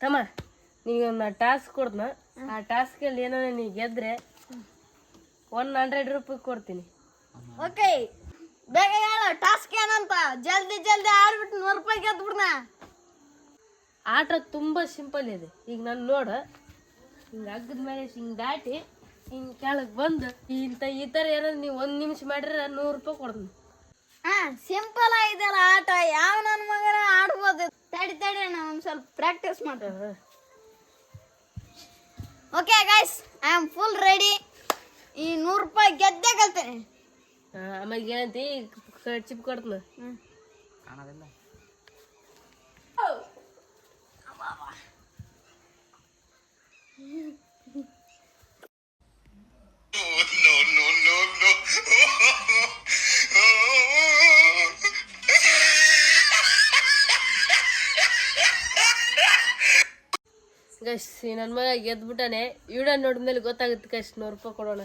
ತಮ್ಮ ನೀವೊಂದು ಟಾಸ್ಕ್ ಕೊಡ್ತನ ಆ ಟಾಸ್ಕಲ್ಲಿ ಏನೋ ನೀ ಗೆದ್ರೆ 100 ರೂಪಾಯಿ ಕೊಡ್ತೀನಿ. ಓಕೆ, ಬೇಗ ಹೇಳು ಟಾಸ್ಕ್ ಏನಂತ. ಜಲ್ದಿ ಜಲ್ದಿ ಆಡ್ಬಿಟ್ಟು 100 ರೂಪಾಯಿ ಗೆದ್ಬಿಡ್ನ. ಆಟ ತುಂಬ ಸಿಂಪಲ್ ಇದೆ. ಈಗ ನಾನು ನೋಡು, ಹಿಂಗೆ ಹಗ್ಗದ ಮೇಲೆ ಹಿಂಗೆ ದಾಟಿ ಹಿಂಗೆ ಕೆಳಗೆ ಬಂದು ಈ ಥರ ಏನಾದ್ರು ನೀವು 1 ನಿಮಿಷ ಮಾಡಿದ್ರೆ 100 ರೂಪಾಯಿ ಕೊಡ್ತೀನಿ. ಸಿಂಪಲ್ ಆಗಿದೆಯಲ್ಲ ಆಟ, ಯಾವ ನನ್ನ ಮಗನ ಆಡ್ಬೋದು. ತಡಿ ಅಣ್ಣ, ಒಂದು ಸ್ವಲ್ಪ ಪ್ರಾಕ್ಟೀಸ್ ಮಾಡು. Okay guys, I am full ready. ಈ 100 ರೂಪಾಯಿ ಗೆದ್ದೇ ಗೆಲ್ತೇನೆ. ಆಮೇಲೆ ಏನಂತಿ ಚಿಪ್ ಕೊಡ್ತೀನಿ. ಕಾಣೋದಿಲ್ಲ. ಗೈಸ್ ನನ್ನ ಮಗ ಗೆದ್ಬಿಟ್ಟಾನೆ. ವಿಡಿಯೋ ನೋಡಿದ್ಮೇಲೆ ಗೊತ್ತಾಗುತ್ತೆ ಗೈಸ್, 100 ರೂಪಾಯಿ ಕೊಡೋಣ.